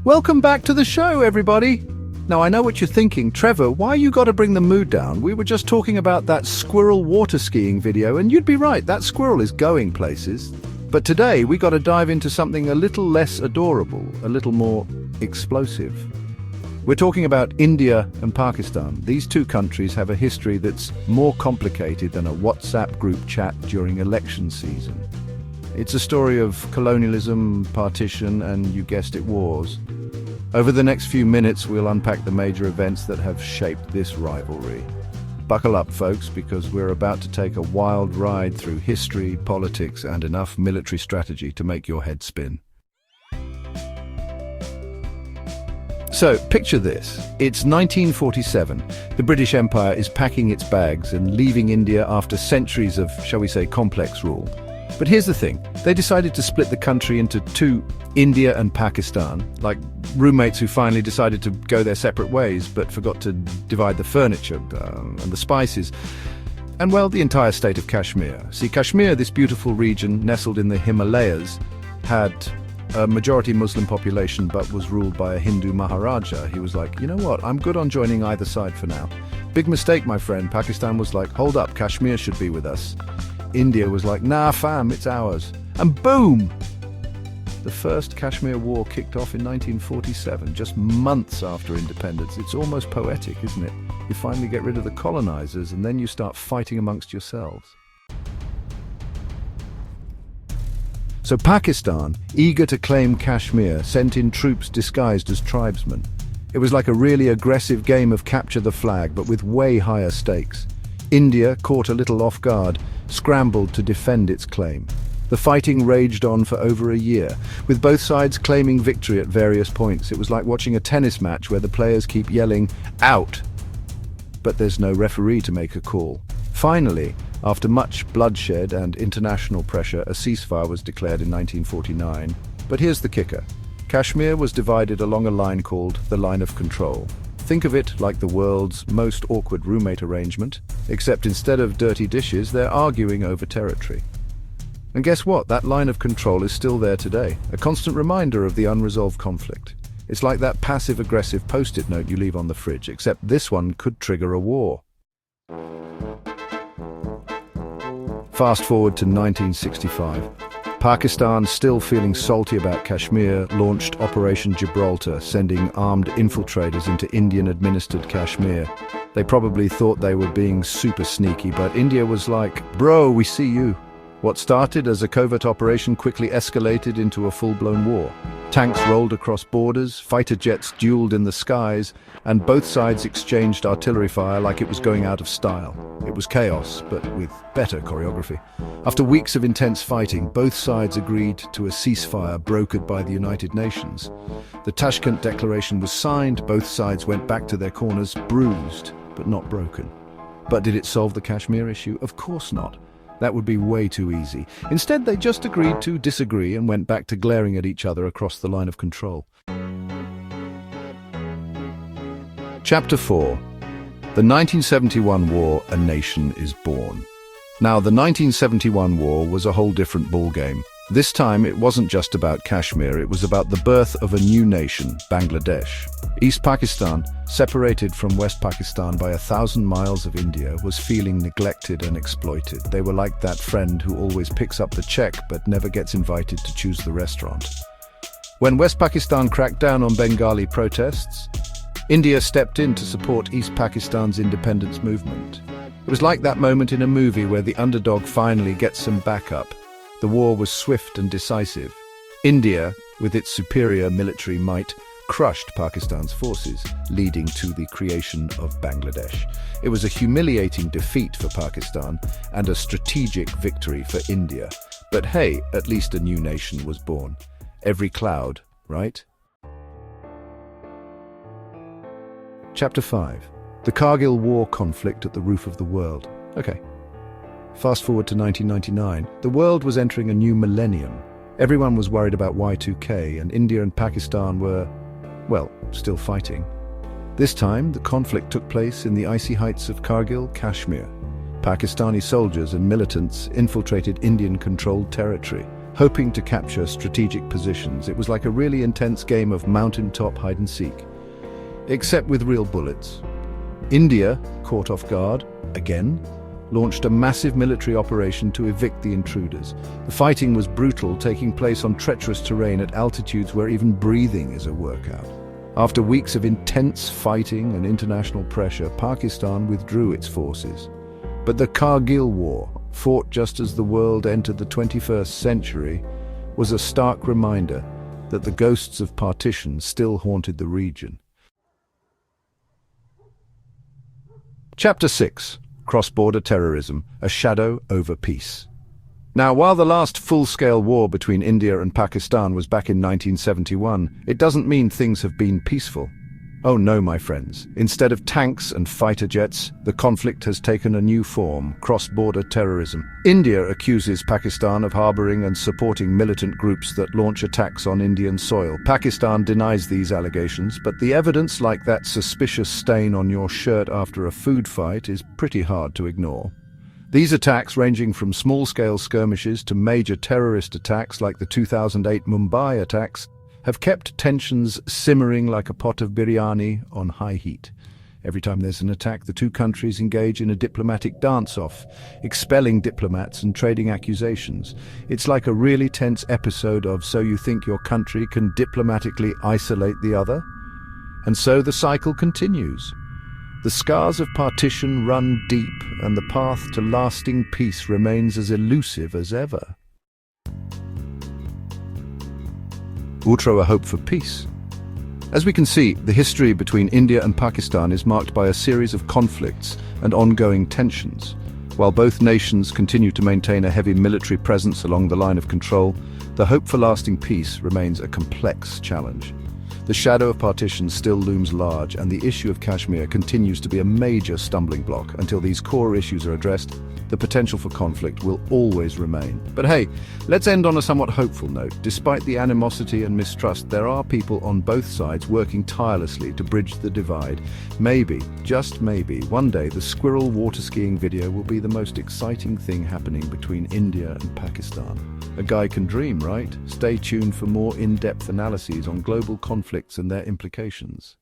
Welcome back to the show, everybody. Now, I know what you're thinking. Trevor, why you gotta bring the mood down? We were just talking about that squirrel water skiing video, and you'd be right, that squirrel is going places. But today, we gotta dive into something a little less adorable, a little more explosive. We're talking about India and Pakistan. These two countries have a history that's more complicated than a WhatsApp group chat during election season. It's a story of colonialism, partition, and, you guessed it, wars. Over the next few minutes, we'll unpack the major events that have shaped this rivalry. Buckle up, folks, because we're about to take a wild ride through history, politics, and enough military strategy to make your head spin. So, picture this. It's 1947. The British Empire is packing its bags and leaving India after centuries of, shall we say, complex rule. But here's the thing. They decided to split the country into two, India and Pakistan, like roommates who finally decided to go their separate ways but forgot to divide the furniture and the spices. And, well, the entire state of Kashmir. See, Kashmir, this beautiful region nestled in the Himalayas, had a majority Muslim population but was ruled by a Hindu Maharaja. He was like, you know what, I'm good on joining either side for now. Big mistake, my friend. Pakistan was like, hold up, Kashmir should be with us. India was like, nah fam, it's ours. And boom! The First Kashmir War kicked off in 1947, just months after independence. It's almost poetic, isn't it? You finally get rid of the colonizers and then you start fighting amongst yourselves. So Pakistan, eager to claim Kashmir, sent in troops disguised as tribesmen. It was like a really aggressive game of capture the flag, but with way higher stakes. India, caught a little off guard, scrambled to defend its claim. The fighting raged on for over a year, with both sides claiming victory at various points. It was like watching a tennis match where the players keep yelling, "out!" But there's no referee to make a call. Finally, after much bloodshed and international pressure, a ceasefire was declared in 1949. But here's the kicker. Kashmir was divided along a line called the Line of Control. Think of it like the world's most awkward roommate arrangement, except instead of dirty dishes, they're arguing over territory. And guess what? That line of control is still there today, a constant reminder of the unresolved conflict. It's like that passive-aggressive post-it note you leave on the fridge, except this one could trigger a war. Fast forward to 1965. Pakistan, still feeling salty about Kashmir, launched Operation Gibraltar, sending armed infiltrators into Indian-administered Kashmir. They probably thought they were being super sneaky, but India was like, bro, we see you. What started as a covert operation quickly escalated into a full-blown war. Tanks rolled across borders, fighter jets dueled in the skies, and both sides exchanged artillery fire like it was going out of style. It was chaos, but with better choreography. After weeks of intense fighting, both sides agreed to a ceasefire brokered by the United Nations. The Tashkent Declaration was signed, both sides went back to their corners, bruised, but not broken. But did it solve the Kashmir issue? Of course not. That would be way too easy. Instead, they just agreed to disagree and went back to glaring at each other across the line of control. Chapter 4. The 1971 War, A Nation is Born. Now, the 1971 War was a whole different ballgame. This time, it wasn't just about Kashmir, it was about the birth of a new nation, Bangladesh. East Pakistan, separated from West Pakistan by 1,000 miles of India, was feeling neglected and exploited. They were like that friend who always picks up the check but never gets invited to choose the restaurant. When West Pakistan cracked down on Bengali protests, India stepped in to support East Pakistan's independence movement. It was like that moment in a movie where the underdog finally gets some backup. The war was swift and decisive. India, with its superior military might, crushed Pakistan's forces, leading to the creation of Bangladesh. It was a humiliating defeat for Pakistan and a strategic victory for India. But hey, at least a new nation was born. Every cloud, right? Chapter 5. The Kargil War conflict at the roof of the world. Okay. Fast forward to 1999. The world was entering a new millennium. Everyone was worried about Y2K, and India and Pakistan were, well, still fighting. This time, the conflict took place in the icy heights of Kargil, Kashmir. Pakistani soldiers and militants infiltrated Indian-controlled territory. hoping to capture strategic positions. It was like a really intense game of mountaintop hide-and-seek, except with real bullets. India, caught off guard, again, launched a massive military operation to evict the intruders. The fighting was brutal, taking place on treacherous terrain at altitudes where even breathing is a workout. After weeks of intense fighting and international pressure, Pakistan withdrew its forces. But the Kargil War, fought just as the world entered the 21st century, was a stark reminder that the ghosts of partition still haunted the region. Chapter 6. Cross-border terrorism, a shadow over peace. Now, while the last full-scale war between India and Pakistan was back in 1971, it doesn't mean things have been peaceful. Oh no, my friends. Instead of tanks and fighter jets, the conflict has taken a new form: cross-border terrorism. India accuses Pakistan of harboring and supporting militant groups that launch attacks on Indian soil. Pakistan denies these allegations, but the evidence, like that suspicious stain on your shirt after a food fight, is pretty hard to ignore. These attacks, ranging from small-scale skirmishes to major terrorist attacks like the 2008 Mumbai attacks, have kept tensions simmering like a pot of biryani on high heat. Every time there's an attack, the two countries engage in a diplomatic dance-off, expelling diplomats and trading accusations. It's like a really tense episode of "So you think your country can diplomatically isolate the other?" And so the cycle continues. The scars of partition run deep, and the path to lasting peace remains as elusive as ever. Ultra a hope for peace. As we can see, the history between India and Pakistan is marked by a series of conflicts and ongoing tensions. While both nations continue to maintain a heavy military presence along the line of control, the hope for lasting peace remains a complex challenge. The shadow of partition still looms large, and the issue of Kashmir continues to be a major stumbling block. Until these core issues are addressed, the potential for conflict will always remain. But hey, let's end on a somewhat hopeful note. Despite the animosity and mistrust, there are people on both sides working tirelessly to bridge the divide. Maybe, just maybe, one day the squirrel water skiing video will be the most exciting thing happening between India and Pakistan. A guy can dream, right? Stay tuned for more in-depth analyses on global conflicts and their implications.